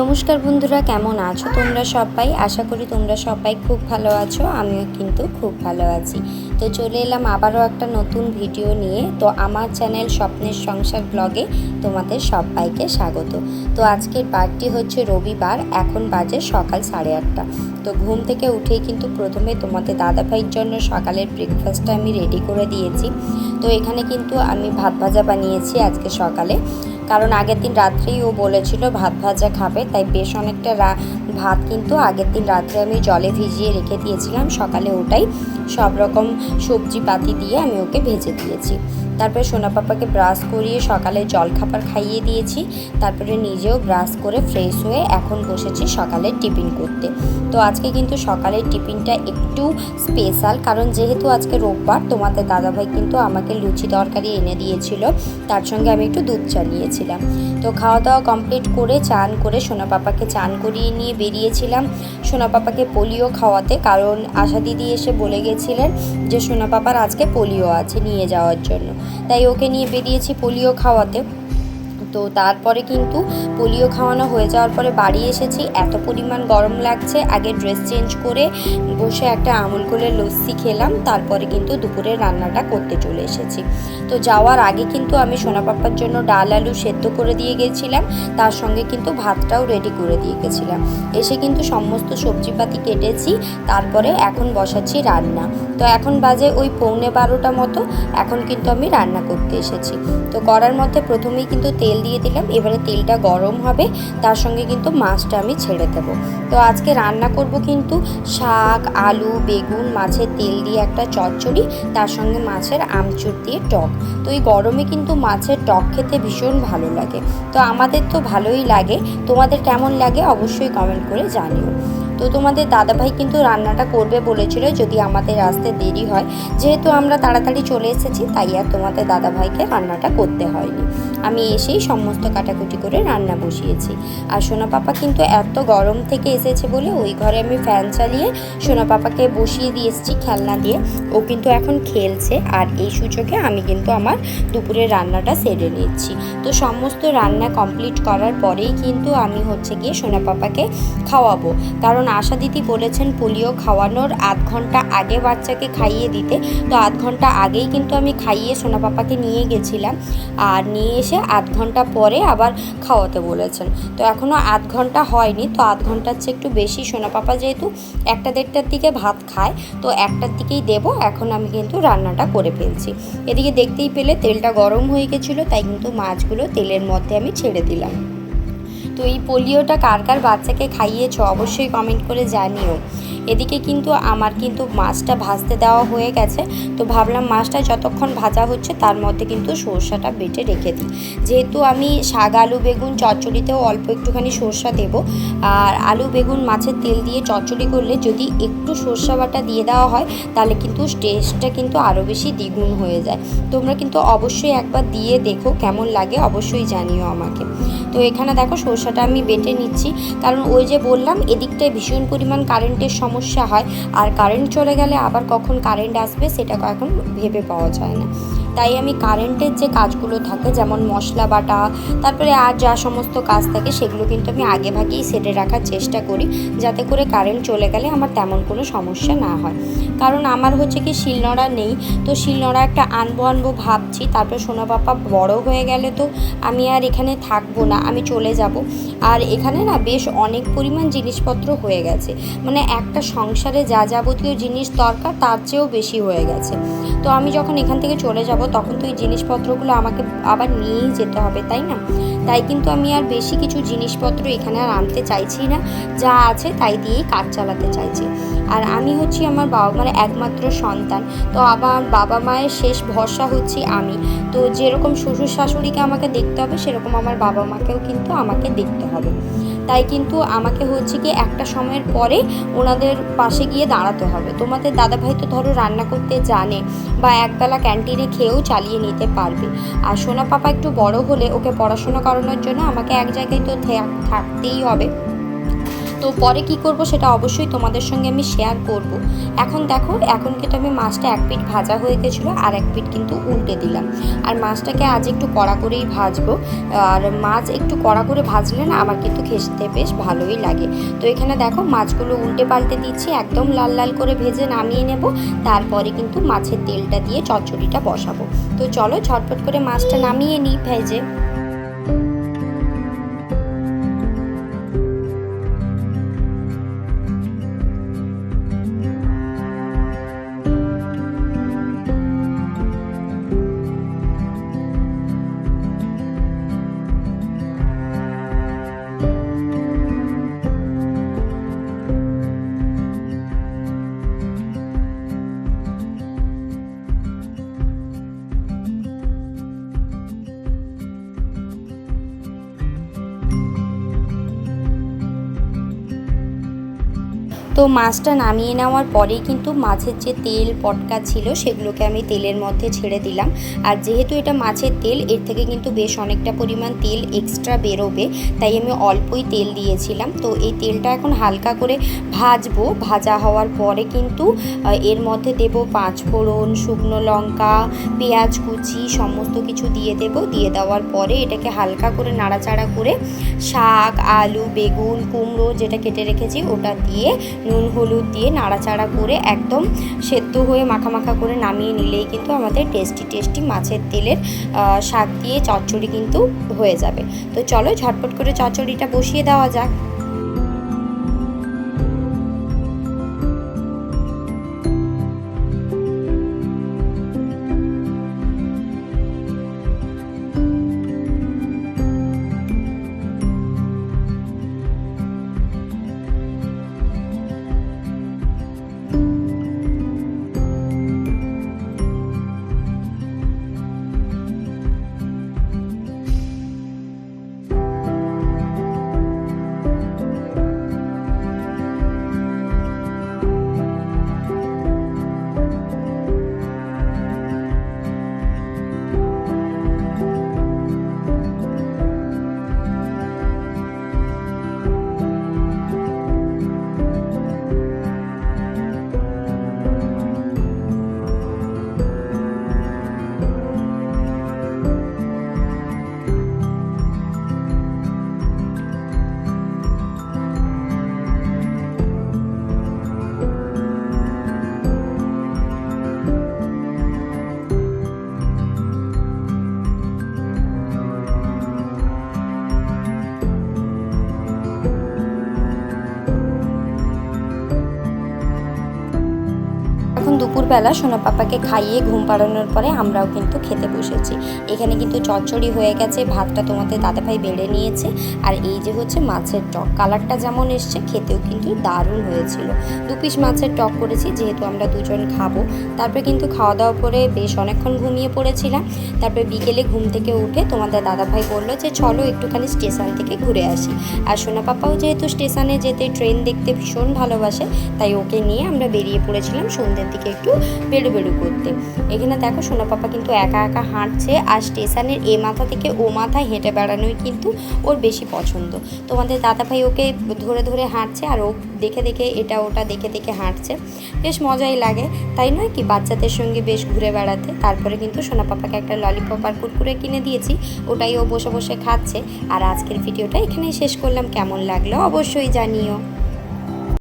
নমস্কার বন্ধুরা, কেমন আছো তোমরা সবাই? আশা করি তোমরা সবাই খুব ভালো আছো। আমিও কিন্তু খুব ভালো আছি। তো চলে এলাম আবারও একটা নতুন ভিডিও নিয়ে। তো আমার চ্যানেল স্বপ্নের সংসার ব্লগে তোমাদের সবাইকে স্বাগত। তো আজকের বারটি হচ্ছে রবিবার, এখন বাজে সকাল 8:30। তো ঘুম থেকে উঠেই কিন্তু প্রথমে তোমাদের দাদাভাইয়ের জন্য সকালের ব্রেকফাস্টটা আমি রেডি করে দিয়েছি। তো এখানে কিন্তু আমি ভাত ভাজা বানিয়েছি আজকে সকালে, কারণ আগের দিন রাত্রেই ও বলেছিল ভাত ভাজা খাবে, তাই বেশ অনেকটা ভাত কিন্তু আগের দিন রাত্রে আমি জলে ভিজিয়ে রেখে দিয়েছিলাম। সকালে ওটাই সব রকম সবজি পাতি দিয়ে আমি ওকে ভেজে দিয়েছি। তারপরে সোনা পাপাকে ব্রাশ করিয়ে সকালে জলখাবার খাইয়ে দিয়েছি। তারপরে নিজেও ব্রাশ করে ফ্রেশ হয়ে এখন বসেছি সকালের টিফিন করতে। তো আজকে কিন্তু সকালের টিফিনটা একটু স্পেশাল, কারণ যেহেতু আজকে রোববার, তোমাদের দাদাভাই কিন্তু আমাকে লুচি তরকারি এনে দিয়েছিল, তার সঙ্গে আমি একটু দুধ চা নিয়েছিলাম। তো খাওয়া দাওয়া কমপ্লিট করে চান করে সোনা পাপাকে চান করিয়ে নিয়ে বেরিয়েছিলাম সোনা পাপাকে পোলিও খাওয়াতে, কারণ আশা দিদি এসে বলে গেছিলেন যে সোনা পাপার আজকে পোলিও আছে, নিয়ে যাওয়ার জন্য। তাই ওকে নিয়ে বেরিয়েছি পোলিও খাওয়াতে। তো তারপরে কিন্তু পোলিও খাওয়ানো হয়ে যাওয়ার পরে বাড়ি এসেছি। এত পরিমাণ গরম লাগছে, আগে ড্রেস চেঞ্জ করে বসে একটা আমুল কুলের লস্যি খেলাম। তারপরে কিন্তু দুপুরে রান্নাটা করতে চলে এসেছি। তো যাওয়ার আগে কিন্তু আমি সোনা পাপার জন্য ডাল আলু সেদ্ধ করে দিয়ে গেছিলাম, তার সঙ্গে কিন্তু ভাতটাও রেডি করে দিয়ে গেছিলাম। এসে কিন্তু সমস্ত সবজিপাতি কেটেছি, তারপরে এখন বসাচ্ছি রান্না। তো এখন বাজে ওই 11:15 মতো। এখন কিন্তু আমি রান্না করতে এসেছি। তো কড়ার মধ্যে প্রথমেই কিন্তু তেল দিয়ে দিলাম। এবারে তেলটা গরম হবে, তার সঙ্গে কিন্তু মাছটা আমি ছেড়ে দেবো। তো আজকে রান্না করব কিন্তু শাক, আলু, বেগুন, মাছের তেল দিয়ে একটা চচ্চড়ি, তার সঙ্গে মাছের আমচুর দিয়ে টক। তো এই গরমে কিন্তু মাছের টক খেতে ভীষণ ভালো লাগে। তো আমাদের তো ভালোই লাগে, তোমাদের কেমন লাগে অবশ্যই কমেন্ট করে জানিও। তো তোমাদের দাদাভাই কিন্তু রান্নাটা করবে বলেছিল যদি আমাদের আসতে দেরি হয়। যেহেতু আমরা তাড়াতাড়ি চলে এসেছি, তাই আর তোমাদের দাদাভাইকে রান্নাটা করতে হয়নি। আমি এসেই সমস্ত কাটাকুটি করে রান্না বসিয়েছি। আর সোনা পাপা কিন্তু এত গরম থেকে এসেছে বলে ওই ঘরে আমি ফ্যান চালিয়ে সোনা পাপাকে বসিয়ে দিয়ে এসেছি খেলনা দিয়ে। ও কিন্তু এখন খেলছে, আর এই সুযোগে আমি কিন্তু আমার দুপুরের রান্নাটা সেরে নিচ্ছি। তো সমস্ত রান্না কমপ্লিট করার পরেই কিন্তু আমি হচ্ছে গিয়ে সোনা পাপাকে খাওয়াবো, কারণ আশা দিদি বলেছেন পোলিও খাওয়ানোর আধ ঘন্টা আগে বাচ্চাকে খাইয়ে দিতে। তো আধ ঘন্টা আগেই কিন্তু আমি খাইয়ে সোনা পাপাকে নিয়ে গেছিলাম, আর নিয়ে এসে আধ ঘন্টা পরে আবার খাওয়াতে বলেছেন। তো এখনও আধ ঘন্টা হয়নি, তো আধ ঘন্টার চেয়ে একটু বেশি। সোনা পাপা যেহেতু 1-1:30টার দিকে ভাত খায়, তো 1টার দিকেই দেবো। এখন আমি কিন্তু রান্নাটা করে ফেলছি। এদিকে দেখতেই পেলে তেলটা গরম হয়ে গেছিলো, তাই কিন্তু মাছগুলো তেলের মধ্যে আমি ছেড়ে দিলাম। তো এই পোলিওটা কার কার বাচ্চাকে খাইয়েছো অবশ্যই কমেন্ট করে জানিও। এদিকে কিন্তু আমার কিন্তু মাছটা ভাজতে দেওয়া হয়ে গেছে। তো ভাবলাম মাছটা যতক্ষণ ভাজা হচ্ছে তার মধ্যে কিন্তু সরষাটা বেটে রেখে দিই। যেহেতু আমি শাক, আলু, বেগুন চচ্চড়িতেও অল্প একটুখানি সরষা দেবো, আর আলু, বেগুন, মাছের তেল দিয়ে চচ্চড়ি করলে যদি একটু সরষা বাটা দিয়ে দেওয়া হয়, তাহলে কিন্তু টেস্টটা কিন্তু আরও বেশি দ্বিগুণ হয়ে যায়। তোমরা কিন্তু অবশ্যই একবার দিয়ে দেখো কেমন লাগে, অবশ্যই জানিও আমাকে। তো এখানে দেখো সরষাটা আমি বেটে নিচ্ছি, কারণ ওই যে বললাম এদিকটায় ভীষণ পরিমাণ কারেন্টের সমস্যা হয়, আর কারেন্ট চলে গেলে আবার কখন কারেন্ট আসবে সেটা এখন ভেবে পাওয়া যায় না। তাই আমি কারেন্টের যে কাজগুলো থাকে, যেমন মশলা বাটা, তারপরে আর যা সমস্ত কাজ থাকে, সেগুলো কিন্তু আমি আগে ভাগেই সেরে রাখার চেষ্টা করি, যাতে করে কারেন্ট চলে গেলে আমার তেমন কোনো সমস্যা না হয়। কারণ আমার হচ্ছে কি শিলনোড়া নেই, তো শিলনোড়া একটা আনবো ভাবছি। তারপরে সোনা পাপা বড় হয়ে গেলে তো আমি আর এখানে থাকবো না, আমি চলে যাব। আর এখানে না বেশ অনেক পরিমাণ জিনিসপত্র হয়ে গেছে, মানে একটা সংসারে যা যাবতীয় জিনিস দরকার তার চেয়েও বেশি হয়ে গেছে। তো আমি যখন এখান থেকে চলে যাব তখন তো এই জিনিসপত্রগুলো আমাকে আবার নিয়েই যেতে হবে, তাই না? তাই কিন্তু আমি আর বেশি কিছু জিনিসপত্র এখানে আর আনতে চাইছি না, যা আছে তাই দিয়েই কাজ চালাতে চাইছি। আর আমি হচ্ছি আমার বাবা মার একমাত্র সন্তান, তো আমার বাবা মায়ের শেষ ভরসা হচ্ছি আমি। তো যেরকম শ্বশুর শাশুড়িকে আমাকে দেখতে হবে, সেরকম আমার বাবা মাকেও কিন্তু আমাকে দেখতে হবে। তাই কিন্তু আমাকে হচ্ছে কি একটা সময়ের পরে ওনাদের পাশে গিয়ে দাঁড়াতে হবে। তোমাদের দাদাভাই তো ধরো রান্না করতে জানে, বা একবেলা ক্যান্টিনে খেয়েও চালিয়ে নিতে পারবে। আর সোনা পাপা একটু বড় হলে ওকে পড়াশোনা করানোর জন্য আমাকে এক জায়গায় তো থাকতেই হবে। তো পরে কি করব সেটা অবশ্যই তোমাদের সঙ্গে আমি শেয়ার করব। এখন দেখো, এখন কিন্তু আমি মাছটা এক পিঠ ভাজা হয়ে গেছিলো, আর এক পিঠ কিন্তু উল্টে দিলাম। আর মাছটাকে আজ একটু কড়া করেই ভাজবো, আর মাছ একটু কড়া করে ভাজলে না আমার কিন্তু খেতে বেশ ভালোই লাগে। তো এখানে দেখো মাছগুলো উল্টে পাল্টে দিচ্ছি, একদম লাল লাল করে ভেজে নামিয়ে নেব। তারপরে কিন্তু মাছের তেলটা দিয়ে চচ্চড়িটা বসাবো। তো চলো ঝটপট করে মাছটা নামিয়ে নিই ভেজে। তো মাছটা নামিয়ে নেওয়ার পরেই কিন্তু মাছের যে তেল পটকা ছিল সেগুলোকে আমি তেলের মধ্যে ছেড়ে দিলাম। আর যেহেতু এটা মাছের তেল, এর থেকে কিন্তু বেশ অনেকটা পরিমাণ তেল এক্সট্রা বেরোবে, তাই আমি অল্পই তেল দিয়েছিলাম। তো এই তেলটা এখন হালকা করে ভাজবো। ভাজা হওয়ার পরে কিন্তু এর মধ্যে দেব 5 ফোড়ন, শুকনো লঙ্কা, পেঁয়াজ কুচি সমস্ত কিছু দিয়ে দেব। দিয়ে দেওয়ার পরে এটাকে হালকা করে নাড়াচাড়া করে শাক, আলু, বেগুন, কুমড়ো যেটা কেটে রেখেছি ওটা দিয়ে নুন হলুদ দিয়ে নাড়াচাড়া করে একদম সেদ্ধ হয়ে মাখা মাখা করে নামিয়ে নিলেই কিন্তু আমাদের টেস্টি মাছের তেলের শাক দিয়ে চচ্চড়ি কিন্তু হয়ে যাবে। তো চলো ঝটপট করে চচ্চড়িটা বসিয়ে দেওয়া যাক। এখন দুপুরবেলা সোনা পাপাকে খাইয়ে ঘুম পাড়ানোর পরে আমরাও কিন্তু খেতে বসেছি। এখানে কিন্তু চচ্চড়ি হয়ে গেছে, ভাতটা তোমাদের দাদাভাই বেড়ে নিয়েছে, আর এই যে হচ্ছে মাছের টক। কালারটা যেমন এসছে খেতেও কিন্তু দারুণ হয়েছিল। 2 পিস মাছের টক করেছি যেহেতু আমরা দুজন খাবো। তারপরে কিন্তু খাওয়া দাওয়া করে বেশ অনেকক্ষণ ঘুমিয়ে পড়েছিলাম। তারপরে বিকেলে ঘুম থেকে উঠে তোমাদের দাদাভাই বললো যে চলো একটুখানি স্টেশন থেকে ঘুরে আসি। আর সোনা পাপাও যেহেতু স্টেশনে যেতে, ট্রেন দেখতে ভীষণ ভালোবাসে, তাই ওকে নিয়ে আমরা বেরিয়ে পড়েছিলাম সন্ধ্যের দিকে একটু বেরু করতে। এখানে দেখো সোনা পাপা কিন্তু একা একা হাঁটছে, আর স্টেশনের এ মাথা থেকে ও মাথায় হেঁটে বেড়ানোই কিন্তু ওর বেশি পছন্দ। তোমাদের দাদাভাই ওকে ধরে ধরে হাঁটছে, আর ও দেখে দেখে এটা ওটা দেখে দেখে হাঁটছে। বেশ মজাই লাগে, তাই নয় কি, বাচ্চাদের সঙ্গে বেশ ঘুরে বেড়াতে। তারপরে কিন্তু সোনা পাপাকে একটা ললিপপ আর কুরকুরে কিনে দিয়েছি, ওটাই ও বসে বসে খাচ্ছে। আর আজকের ভিডিওটা এখানেই শেষ করলাম। কেমন লাগলো অবশ্যই জানিও।